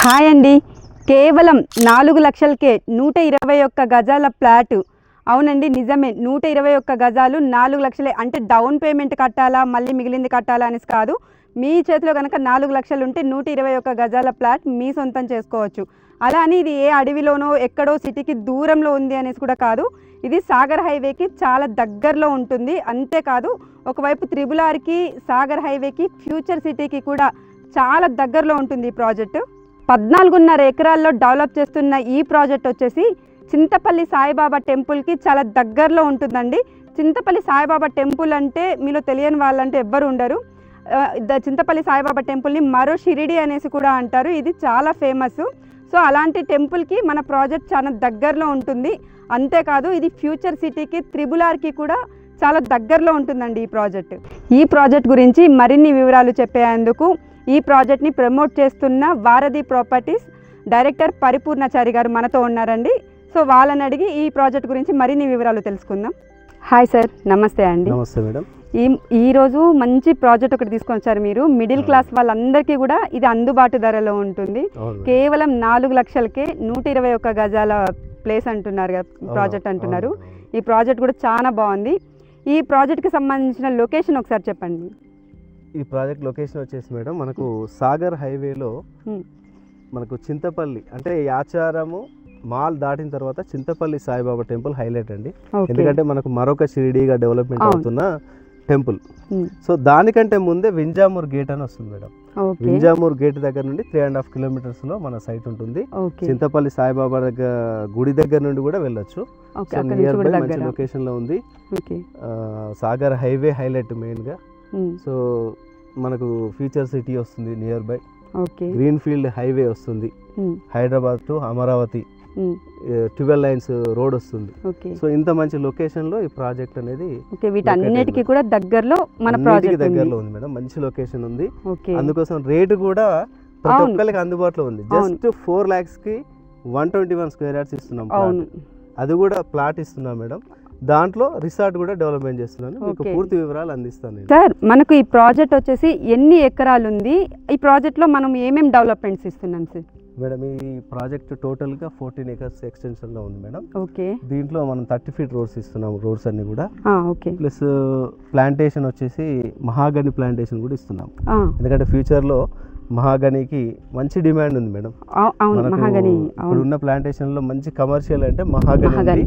Hi అండి. కేవలం 4 లక్షలకే 121 గజాల ఫ్లాట్. అవునండి, నిజమే. 121 గజాలు 4 లక్షలే. అంటే డౌన్ పేమెంట్ కట్టాలా, మళ్ళీ మిగిలింది కట్టాలా అనేసి కాదు. మీ చేతిలో కనుక 4 లక్షలు ఉంటే 121 గజాల ఫ్లాట్ మీ సొంతం చేసుకోవచ్చు. అలా అని ఇది ఏ అడవిలోనో ఎక్కడో సిటీకి దూరంలో ఉంది అనేసి కూడా కాదు. ఇది సాగర్ హైవేకి చాలా దగ్గరలో ఉంటుంది. అంతేకాదు, ఒకవైపు త్రిబుల్ ఆర్కి, సాగర్ హైవేకి, ఫ్యూచర్ సిటీకి కూడా చాలా దగ్గరలో ఉంటుంది ఈ ప్రాజెక్టు. 14.5 ఎకరాల్లో డెవలప్ చేస్తున్న ఈ ప్రాజెక్ట్ వచ్చేసి చింతపల్లి సాయిబాబా టెంపుల్కి చాలా దగ్గరలో ఉంటుందండి. చింతపల్లి సాయిబాబా టెంపుల్ అంటే మీలో తెలియని వాళ్ళంటే ఎవ్వరు ఉండరు. చింతపల్లి సాయిబాబా టెంపుల్ని మరో షిరిడి అనేసి కూడా అంటారు. ఇది చాలా ఫేమస్. సో అలాంటి టెంపుల్కి మన ప్రాజెక్ట్ చాలా దగ్గరలో ఉంటుంది. అంతేకాదు, ఇది ఫ్యూచర్ సిటీకి, త్రిబుల్ ఆర్కి కూడా చాలా దగ్గరలో ఉంటుందండి ఈ ప్రాజెక్ట్ గురించి మరిన్ని వివరాలు చెప్పేందుకు ఈ ప్రాజెక్ట్ని ప్రమోట్ చేస్తున్న వారధి ప్రాపర్టీస్ డైరెక్టర్ పరిపూర్ణచారి గారు మనతో ఉన్నారండి. సో వాళ్ళని అడిగి ఈ ప్రాజెక్ట్ గురించి మరిన్ని వివరాలు తెలుసుకుందాం. హాయ్ సార్, నమస్తే అండి. నమస్తే మేడం. ఈరోజు మంచి ప్రాజెక్ట్ ఒకటి తీసుకొని వచ్చారు మీరు. మిడిల్ క్లాస్ వాళ్ళందరికీ కూడా ఇది అందుబాటు ధరలో ఉంటుంది. కేవలం 4 లక్షలకే 121 గజాల ప్లేస్ అంటున్నారు కదా, ప్రాజెక్ట్ అంటున్నారు. ఈ ప్రాజెక్ట్ కూడా చాలా బాగుంది. ఈ ప్రాజెక్ట్కి సంబంధించిన లొకేషన్ ఒకసారి చెప్పండి. ఈ ప్రాజెక్ట్ లొకేషన్ వచ్చేసి మేడం, మనకు సాగర్ హైవేలో మనకు చింతపల్లి అంటే యాచారము మాల్ దాటిన తర్వాత చింతపల్లి సాయిబాబా టెంపుల్ హైలైట్ అండి. ఎందుకంటే మనకు మరొక షిరిడీగా డెవలప్మెంట్ అవుతున్న టెంపుల్. సో దానికంటే ముందే వింజామూర్ గేట్ అని వస్తుంది మేడం. వింజామూర్ గేట్ దగ్గర నుండి 3.5 కిలోమీటర్స్ లో మన సైట్ ఉంటుంది. చింతపల్లి సాయిబాబా దగ్గర గుడి దగ్గర నుండి కూడా వెళ్ళొచ్చు. సో నియర్ బై మంచి లొకేషన్ లో ఉంది. సాగర్ హైవే హైలైట్ మెయిన్ గా. సో మనకు ఫ్యూచర్ సిటీ వస్తుంది nearby. Green field highway వస్తుంది. Hyderabad to Amaravati 12 lines road వస్తుంది. సో ఇంత మంచి లొకేషన్ లో ఈ ప్రాజెక్ట్ అనేది వీటన్నిటికీ కూడా దగ్గరలో మన ప్రాజెక్ట్ దగ్గరలో ఉంది మేడం. మంచి లొకేషన్ ఉంది. అందుకోసం రేటు కూడా ప్రతి ఒక్కరికి అందుబాటులో ఉంది. జస్ట్ 4 lakhs కి 121 స్క్వేర్ యార్డ్స్ ఇస్తున్నాం. అది కూడా ప్లాట్ ఇస్తున్నాం మేడం. దాంట్లో రిసార్ట్ కూడా డెవలప్మెంట్ చేస్తున్నాను. మీకు పూర్తి వివరాలు అందిస్తాను సార్. మనకు ఈ ప్రాజెక్ట్ వచ్చేసి ఎన్ని ఎకరాలు ఉంది? ఈ ప్రాజెక్ట్ లో మనం ఏమేమి డెవలప్మెంట్స్ ఇస్తున్నాం సార్? మేడం, ఈ ప్రాజెక్ట్ టోటల్ గా 14 acres ఎక్స్టెన్షన్ లో ఉంది మేడం. దీంట్లో మనం 30 feet రోడ్స్ ఇస్తున్నాం. రోడ్స్ అన్ని కూడా ప్లస్ ప్లాంటేషన్ వచ్చేసి మహాగని ప్లాంటేషన్ కూడా ఇస్తున్నాం. ఎందుకంటే ఫ్యూచర్ లో మహాగనికి మంచి డిమాండ్ ఉంది మేడం. ఇప్పుడు ఉన్న ప్లాంటేషన్ లో మంచి కమర్షియల్ అంటే మహాగని.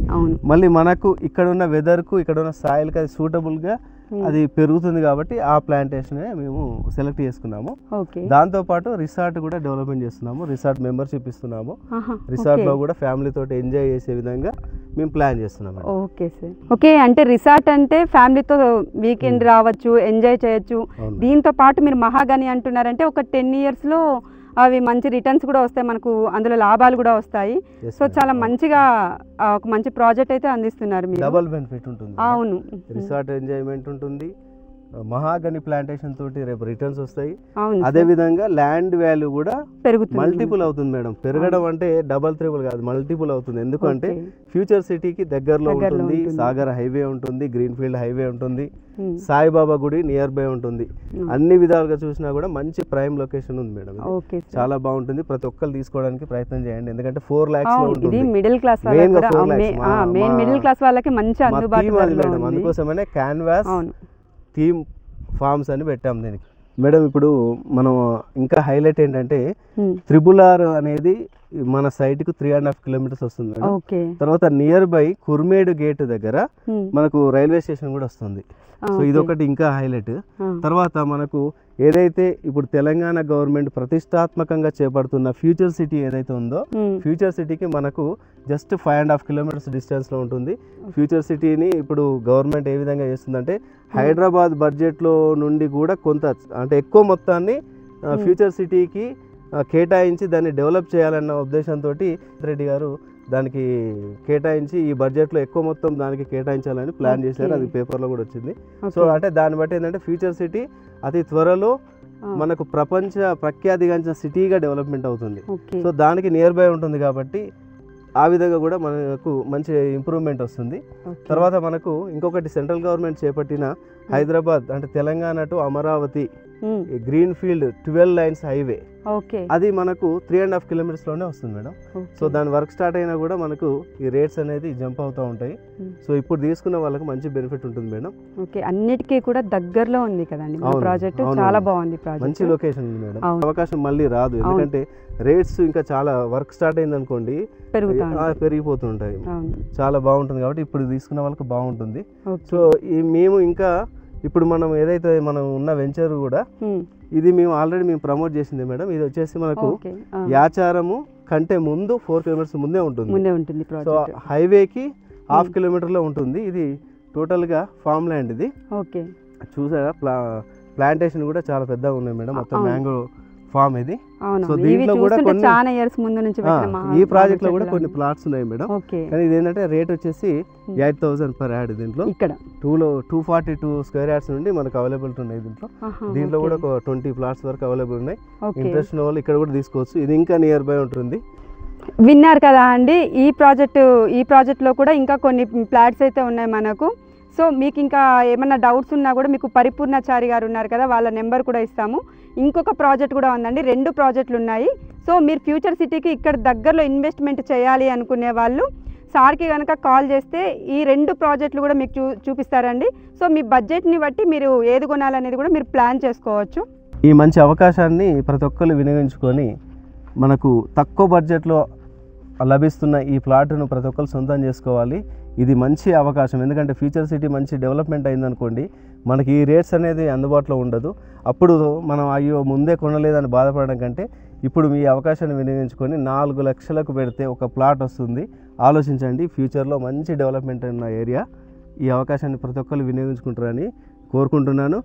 మళ్ళీ మనకు ఇక్కడ ఉన్న వెదర్ కు, ఇక్కడ ఉన్న సాయిల్ కి అది సూటబుల్ గా అది పెరుగుతుంది కాబట్టి ఆ ప్లాంటేషన్ మేము సెలెక్ట్ చేసుకున్నాము. దాంతో పాటు రిసార్ట్ కూడా డెవలప్మెంట్ చేస్తున్నాము. రిసార్ట్ మెంబర్షిప్ ఇస్తున్నాము. రిసార్ట్ లో కూడా ఫ్యామిలీ తోటి ఎంజాయ్ చేసే విధంగా మేము ప్లాన్ చేస్తున్నాము. ఓకే, అంటే రిసార్ట్ అంటే ఫ్యామిలీతో వీకెండ్ రావచ్చు, ఎంజాయ్ చేయొచ్చు. దీంతో పాటు మీరు మహాగని అంటున్నారంటే ఒక 10 years లో అవి మంచి రిటర్న్స్ కూడా వస్తాయి, మనకు అందులో లాభాలు కూడా వస్తాయి. సో చాలా మంచిగా ఒక మంచి ప్రాజెక్ట్ అయితే అందిస్తున్నారు మీరు. డబుల్ బెనిఫిట్ ఉంటుంది. అవును, రిసార్ట్ ఎంజాయ్మెంట్ ఉంటుంది, మహాగని ప్లాంటేషన్ తోటి రేపు రిటర్న్స్ వస్తాయి. అదే విధంగా ల్యాండ్ వాల్యూ కూడా పెరుగుతుంది, మల్టిపుల్ అవుతుంది మేడం. పెరగడం అంటే డబల్ త్రిబుల్ కాదు, మల్టిపుల్ అవుతుంది. ఎందుకంటే ఫ్యూచర్ సిటీకి దగ్గరలో ఉంటుంది. సాగర్ హైవే ఉంటుంది, గ్రీన్ ఫీల్డ్ హైవే ఉంటుంది, సాయిబాబా గుడి నియర్ బై ఉంటుంది. అన్ని విధాలుగా చూసినా కూడా మంచి ప్రైమ్ లొకేషన్ ఉంది మేడం. చాలా బాగుంటుంది. ప్రతి ఒక్కరు తీసుకోవడానికి ప్రయత్నం చేయండి. ఎందుకంటే 4 lakhs లో ఉంటుంది. మిడిల్ క్లాస్ వాళ్ళకి మంచి అందుబాటులో. అందుకోసమనే క్యాన్వాస్ థీమ్ ఫార్మ్స్ అని పెట్టాం దీనికి మేడం. ఇప్పుడు మనం ఇంకా హైలైట్ ఏంటంటే త్రిబుల్ ఆర్ అనేది మన సైట్ కు 3.5 kilometers వస్తుంది మేడం. తర్వాత నియర్ బై కుర్మేడు గేట్ దగ్గర మనకు రైల్వే స్టేషన్ కూడా వస్తుంది. సో ఇదొకటి ఇంకా హైలైట్. తర్వాత మనకు ఏదైతే ఇప్పుడు తెలంగాణ గవర్నమెంట్ ప్రతిష్టాత్మకంగా చేపడుతున్న ఫ్యూచర్ సిటీ ఏదైతే ఉందో, ఫ్యూచర్ సిటీకి మనకు జస్ట్ 5.5 kilometers డిస్టెన్స్ లో ఉంటుంది. ఫ్యూచర్ సిటీని ఇప్పుడు గవర్నమెంట్ ఏ విధంగా చేస్తుందంటే హైదరాబాద్ బడ్జెట్ లో నుండి కూడా కొంత అంటే ఎక్కువ మొత్తాన్ని ఫ్యూచర్ సిటీకి కేటాయించి దాన్ని డెవలప్ చేయాలన్న ఉద్దేశంతో రెడ్డి గారు దానికి కేటాయించి ఈ బడ్జెట్లో ఎక్కువ మొత్తం దానికి కేటాయించాలని ప్లాన్ చేశారు. అది పేపర్లో కూడా వచ్చింది. సో అంటే దాన్ని బట్టి ఏంటంటే ఫ్యూచర్ సిటీ అతి త్వరలో మనకు ప్రపంచ ప్రఖ్యాతిగాంచిన సిటీగా డెవలప్మెంట్ అవుతుంది. సో దానికి నియర్ బై ఉంటుంది కాబట్టి ఆ విధంగా కూడా మనకు మంచి ఇంప్రూవ్మెంట్ వస్తుంది. తర్వాత మనకు ఇంకొకటి సెంట్రల్ గవర్నమెంట్ చేపట్టిన హైదరాబాద్ అంటే Telangana to Amaravati green field 12 lines highway okay. అది మనకు 3.5 కిలోమీటర్స్లోనే వస్తుంది మేడం. సో దాని వర్క్ స్టార్ట్ అయినా కూడా మనకు ఈ రేట్స్ అనేది జంప్ అవుతూ ఉంటాయి. సో ఇప్పుడు తీసుకున్న వాళ్ళకి మంచి బెనిఫిట్ ఉంటుంది మేడం. ఓకే, అన్నిటికీ కూడా దగ్గరలో ఉంది కదండి ప్రాజెక్ట్, చాలా బాగుంది ప్రాజెక్ట్, మంచి లొకేషన్ ఉంది మేడం. అవకాశం మళ్ళీ రాదు, ఎందుకంటే రేట్స్ ఇంకా చాలా వర్క్ స్టార్ట్ అయింది అనుకోండి పెరిగిపోతుంటాయి. చాలా బాగుంటుంది కాబట్టి ఇప్పుడు తీసుకున్న వాళ్ళకి బాగుంటుంది. సో మేము ఇంకా ఇప్పుడు మనం ఏదైతే మనం ఉన్న వెంచర్ కూడా ఇది మేము ఆల్రెడీ ప్రమోట్ చేసింది మేడం. ఇది వచ్చేసి మనకు యాచారము కంటే ముందు 4 కిలోమీటర్స్ ముందే ఉంటుంది. సో హైవేకి 1/2 కిలోమీటర్లో ఉంటుంది. ఇది టోటల్గా ఫామ్ ల్యాండ్. ఇది చూసారా, ప్లాంటేషన్ కూడా చాలా పెద్దగా ఉన్నాయి మేడం. మొత్తం మ్యాంగో ఫామ్ ఇది. సో దీంట్లో కూడా చాలా ఇయర్స్ ముందు నుంచి ఈ ప్రాజెక్ట్ లో కూడా కొన్ని ప్లాట్స్ ఉన్నాయి మేడం. కానీ ఇది ఏంటంటే రేట్ వచ్చేసి 8,000 per యాడ్. దీంట్లో ఇక్కడ 242 స్క్వేర్ యార్డ్స్ నుండి మనకు అవైలబిలిటీ ఉన్నాయి. దీంట్లో కూడా ఒక 20 ప్లాట్స్ వరకు అవైలబుల్ ఉన్నాయి. ఇంట్రెస్ట్ ఉన్న వాళ్ళు ఇక్కడ కూడా తీసుకోవచ్చు. ఇది ఇంకా నియర్ బై ఉంటుంది. విన్నారు కదా అండి, ఈ ప్రాజెక్ట్లో కూడా ఇంకా కొన్ని ప్లాట్స్ అయితే ఉన్నాయి మనకు. సో మీకు ఇంకా ఏమన్నా డౌట్స్ ఉన్నా కూడా మీకు పరిపూర్ణాచారి గారు ఉన్నారు కదా, వాళ్ళ నెంబర్ కూడా ఇస్తాము. ఇంకొక ప్రాజెక్ట్ కూడా ఉందండి, 2 ప్రాజెక్టులు ఉన్నాయి. సో మీరు ఫ్యూచర్ సిటీకి ఇక్కడ దగ్గరలో ఇన్వెస్ట్మెంట్ చేయాలి అనుకునే వాళ్ళు సార్కి కనుక కాల్ చేస్తే ఈ 2 ప్రాజెక్టులు కూడా మీకు చూపిస్తారండి. సో మీ బడ్జెట్ని బట్టి మీరు ఏది కొనాలనేది కూడా మీరు ప్లాన్ చేసుకోవచ్చు. ఈ మంచి అవకాశాన్ని ప్రతి ఒక్కరు వినియోగించుకొని మనకు తక్కువ బడ్జెట్లో లభిస్తున్న ఈ ప్లాట్ను ప్రతి ఒక్కరు సొంతం చేసుకోవాలి. ఇది మంచి అవకాశం, ఎందుకంటే ఫ్యూచర్ సిటీ మంచి డెవలప్మెంట్ అయిందనుకోండి, మనకి ఈ రేట్స్ అనేది అందుబాటులో ఉండదు. అప్పుడు మనం అయ్యో ముందే కొనలేదని బాధపడడం కంటే ఇప్పుడు మీ అవకాశాన్ని వినియోగించుకొని 4 లక్షలకు పెడితే ఒక ప్లాట్ వస్తుంది. ఆలోచించండి, ఫ్యూచర్లో మంచి డెవలప్మెంట్ ఉన్న ఏరియా. ఈ అవకాశాన్ని ప్రతి ఒక్కరు వినియోగించుకుంటారని కోరుకుంటున్నాను.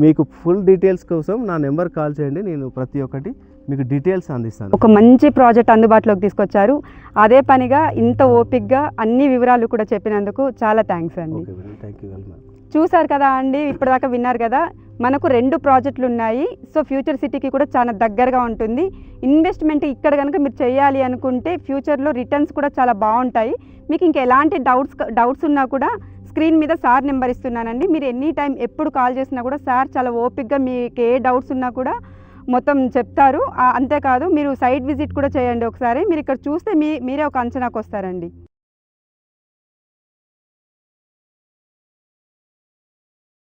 మీకు ఫుల్ డీటెయిల్స్ కోసం నా నెంబర్ కాల్ చేయండి, నేను ప్రతి ఒక్కటి మీకు డీటెయిల్స్ అందిస్తాను. ఒక మంచి ప్రాజెక్ట్ అందుబాటులోకి తీసుకొచ్చారు. అదే పనిగా ఇంత ఓపిక్గా అన్ని వివరాలు కూడా చెప్పినందుకు చాలా థ్యాంక్స్ అండి. Thank you very much. చూసారు కదా అండి, ఇప్పటిదాకా విన్నారు కదా, మనకు 2 ప్రాజెక్టులు ఉన్నాయి. సో ఫ్యూచర్ సిటీకి కూడా చాలా దగ్గరగా ఉంటుంది. ఇన్వెస్ట్మెంట్ ఇక్కడ కనుక మీరు చేయాలి అనుకుంటే ఫ్యూచర్లో రిటర్న్స్ కూడా చాలా బాగుంటాయి. మీకు ఇంకా ఎలాంటి డౌట్స్ ఉన్నా కూడా స్క్రీన్ మీద సార్ నెంబర్ ఇస్తున్నానండి. మీరు ఎనీ టైం ఎప్పుడు కాల్ చేసినా కూడా సార్ చాలా ఓపిక్గా మీకు ఏ డౌట్స్ ఉన్నా కూడా మొత్తం చెప్తారు. అంతేకాదు మీరు సైట్ విజిట్ కూడా చేయండి ఒకసారి. మీరు ఇక్కడ చూస్తే మీరే ఒక అంచనాకు వస్తారండి.